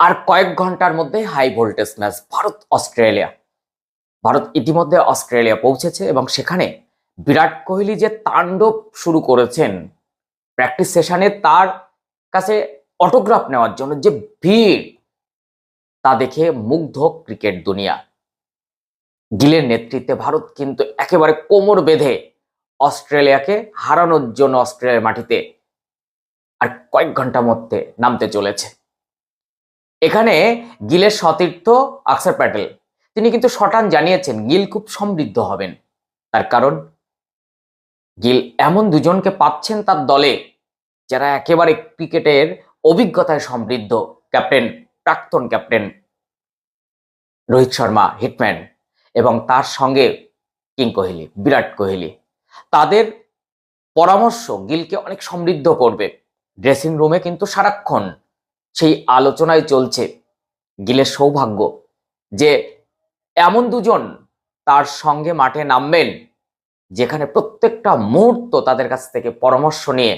আর কয়েক ঘন্টার মধ্যে high voltage match Bharat Australia. Bharat ইতিমধ্যে অস্ট্রেলিয়া পৌঁছেছে এবং সেখানে বিরাট কোহলি যে তাণ্ডব শুরু করেছেন প্র্যাকটিস সেশনে, তার কাছে অটোগ্রাফ নেওয়ার জন্য যে ভিড়, তা দেখে মুগ্ধ ক্রিকেট দুনিয়া। গিলের নেতৃত্বে ভারত কিন্তু একেবারে কোমর বেঁধে অস্ট্রেলিয়াকে হারানোর জন্য অস্ট্রেলিয়ার মাটিতে আর কয়েক ঘন্টার মধ্যে নামতে চলেছে। এখানে গিলের সতীর্থ অক্ষর প্যাটেল তিনি কিন্তু শটান জানিয়েছেন গিল খুব সমৃদ্ধ হবেন। তার কারণ গিল এমন দুজনকে পাচ্ছেন তার দলে যারা একেবারে ক্রিকেটের অভিজ্ঞতায় সমৃদ্ধ। ক্যাপ্টেন, প্রাক্তন ক্যাপ্টেন রোহিত শর্মা হিটম্যান, এবং তার সঙ্গে কিং কোহলি, বিরাট কোহলি, তাদের পরামর্শ গিলকে অনেক সমৃদ্ধ করবে। ড্রেসিং রুমে কিন্তু সারাক্ষণ সেই আলোচনায় চলছে গিলের সৌভাগ্য যে এমন দুজন তার সঙ্গে মাঠে নামবেন যেখানে প্রত্যেকটা মুহূর্ত তাদের কাছ থেকে পরামর্শ নিয়ে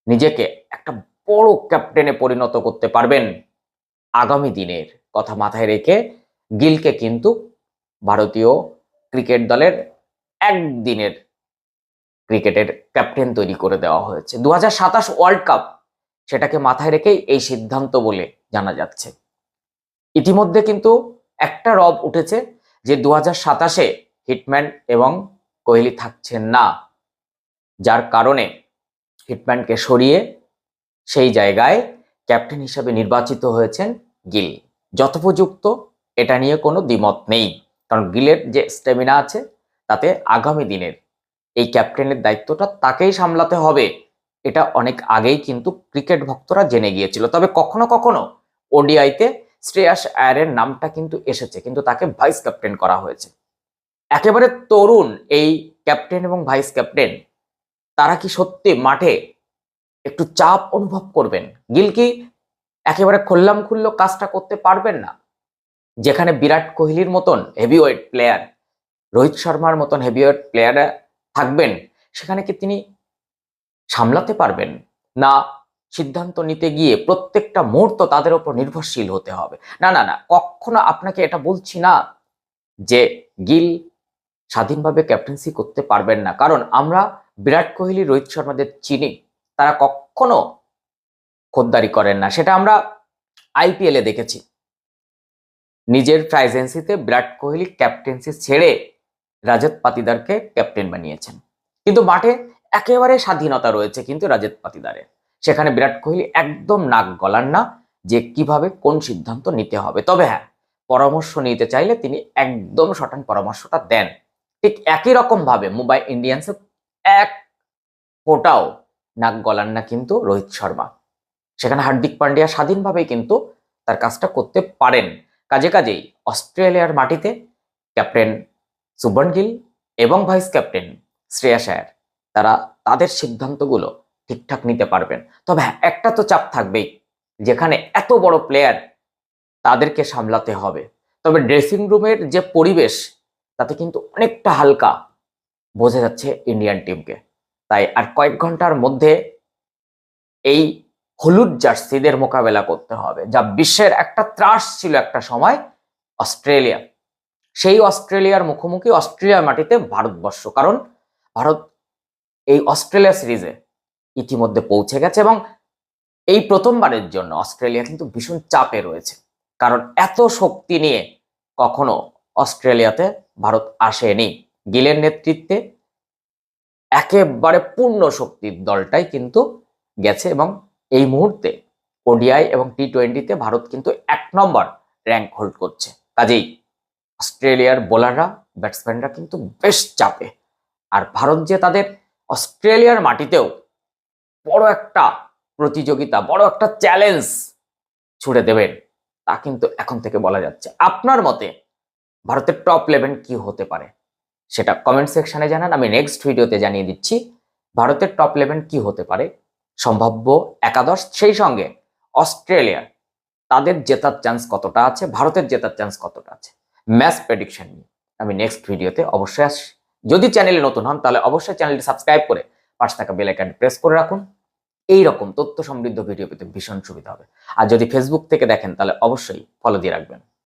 নিজেকে একটা বড় ক্যাপ্টেনে পরিণত করতে পারবেন। আগামী দিনের কথা মাথায় রেখে গিলকে কিন্তু ভারতীয় ক্রিকেট দলের একদিনের ক্রিকেটের ক্যাপ্টেন তৈরি করে দেওয়া হয়েছে। 2027 ওয়ার্ল্ড কাপ, সেটাকে মাথায় রেখেই এই সিদ্ধান্ত বলে জানা যাচ্ছে। ইতিমধ্যে কিন্তু একটা রব উঠেছে যে 2027-এ হিটম্যান এবং কোহলি থাকছেন না, যার কারণে হিটম্যানকে সরিয়ে সেই জায়গায় ক্যাপ্টেন হিসেবে নির্বাচিত হয়েছেন গিল। যথোপযুক্ত, এটা নিয়ে কোনো দ্বিমত নেই, কারণ গিলের যে স্ট্যামিনা আছে তাতে আগামী দিনের এই ক্যাপ্টেনের দায়িত্বটা তাকেই সামলাতে হবে। এটা অনেক আগেই কিন্তু ক্রিকেট ভক্তরা জেনে গিয়েছিল। তবে কখনো কখনো ওডিআইতে শ্রেয়াস আয়ারের নামটা কিন্তু এসেছে, কিন্তু তাকে ভাইস ক্যাপ্টেন করা হয়েছে। একেবারে তরুণ এই ক্যাপ্টেন এবং ভাইস ক্যাপ্টেন, তারা কি সত্যি মাঠে একটু চাপ অনুভব করবেন? গিল কি একেবারে খোল্লাম খুল্লো কাজটা করতে পারবেন না? যেখানে বিরাট কোহলির মতন হেভিওয়েট প্লেয়ার, রোহিত শর্মার মতন হেভিওয়েট প্লেয়ার থাকবেন, সেখানে কি তিনি সামলাতে পারবেন? না সিদ্ধান্ত নিতে গিয়ে প্রত্যেকটা মুহূর্ত তাদের উপর নির্ভরশীল হতে হবে? না না না, কখনো আপনাকে এটা বলছি না যে গিল স্বাধীনভাবে ক্যাপ্টেন্সি করতে পারবেন না, কারণ আমরা বিরাট কোহলি, রোহিত শর্মাদের চিনি, তারা কখনো খোদ্দারি করেন না। সেটা আমরা আইপিএলে দেখেছি। নিজের প্রাইজেন্সিতে বিরাট কোহলি ক্যাপ্টেন্সি ছেড়ে রাজত পাতিদারকে ক্যাপ্টেন বানিয়েছেন, কিন্তু মাঠে একেবারে স্বাধীনতা রয়েছে কিন্তু রাজত পাতিদারের। সেখানে বিরাট কোহলি একদম নাক গলান না যে কিভাবে কোন সিদ্ধান্ত নিতে হবে। তবে হ্যাঁ, পরামর্শ নিতে চাইলে তিনি একদম সঠিক পরামর্শটা দেন। ঠিক একই রকম ভাবে মুম্বাই ইন্ডিয়ান্সে এক ফোটাও নাক গলান না কিন্তু রোহিত শর্মা। সেখানে হার্দিক পান্ডিয়া স্বাধীনভাবেই কিন্তু তার কাজটা করতে পারেন। কাজেই অস্ট্রেলিয়ার মাটিতে ক্যাপ্টেন শুভমান গিল এবং ভাইস ক্যাপ্টেন শ্রেয়াস আয়ার, তারা তাদের সিদ্ধান্তগুলো ঠিকঠাক নিতে পারবেন। তবে হ্যাঁ, একটা তো চাপ থাকবেই, যেখানে এত বড় প্লেয়ার তাদেরকে সামলাতে হবে। তবে ড্রেসিং রুমের যে পরিবেশ, তাতে কিন্তু অনেকটা হালকা বোঝা যাচ্ছে ইন্ডিয়ান টিমকে। তাই আর কয়েক ঘন্টার মধ্যে এই হলুদ জার্সিদের মোকাবেলা করতে হবে, যা বিশ্বের একটা ত্রাস ছিল একটা সময় অস্ট্রেলিয়া। সেই অস্ট্রেলিয়ার মুখোমুখি অস্ট্রেলিয়ার মাটিতে ভারতবর্ষ, কারণ ভারত এই অস্ট্রেলিয়া সিরিজে ইতিমধ্যে পৌঁছে গেছে এবং এই প্রথমবারের জন্য অস্ট্রেলিয়া কিন্তু ভীষণ চাপে রয়েছে, কারণ এত শক্তি নিয়ে কখনো অস্ট্রেলিয়াতে ভারত আসেনি। গিলের নেতৃত্বে একেবারে পূর্ণ শক্তির দলটাই কিন্তু গেছে এবং এই মুহূর্তে ওডিআই এবং টি-20-তে ভারত কিন্তু 1 নম্বর র্যাঙ্ক হোল্ড করছে। কাজেই অস্ট্রেলিয়ার বোলাররা, ব্যাটসম্যানরা কিন্তু বেশ চাপে। আর ভারত যে তাদের অস্ট্রেলিয়ার মাটিতেও বড় একটা প্রতিযোগিতা, বড় একটা চ্যালেঞ্জ ছুড়ে দেবেন, তা কিন্তু এখন থেকে বলা যাচ্ছে। আপনার মতে ভারতের টপ 11 কি হতে পারে সেটা কমেন্ট সেকশনে জানান, আমি নেক্সট ভিডিওতে জানিয়ে দিচ্ছি ভারতের টপ 11 কি হতে পারে, সম্ভাব্য একাদশ, সেই সঙ্গে অস্ট্রেলিয়া তাদের জেতার চান্স কতটা আছে, ভারতের জেতার চান্স কতটা আছে, ম্যাচ প্রেডিকশন নিয়ে আমি নেক্সট ভিডিওতে অবশ্যই আসছি। যদি চ্যানেলে নতুন হন তাহলে অবশ্যই চ্যানেলটি সাবস্ক্রাইব করে পাশে থাকা বেল আইকনটি প্রেস করে রাখুন। এই রকম তথ্য সমৃদ্ধ ভিডিও পেতে ভীষণ সুবিধা হবে। আর যদি ফেসবুক থেকে দেখেন তাহলে অবশ্যই ফলো দিয়ে রাখবেন।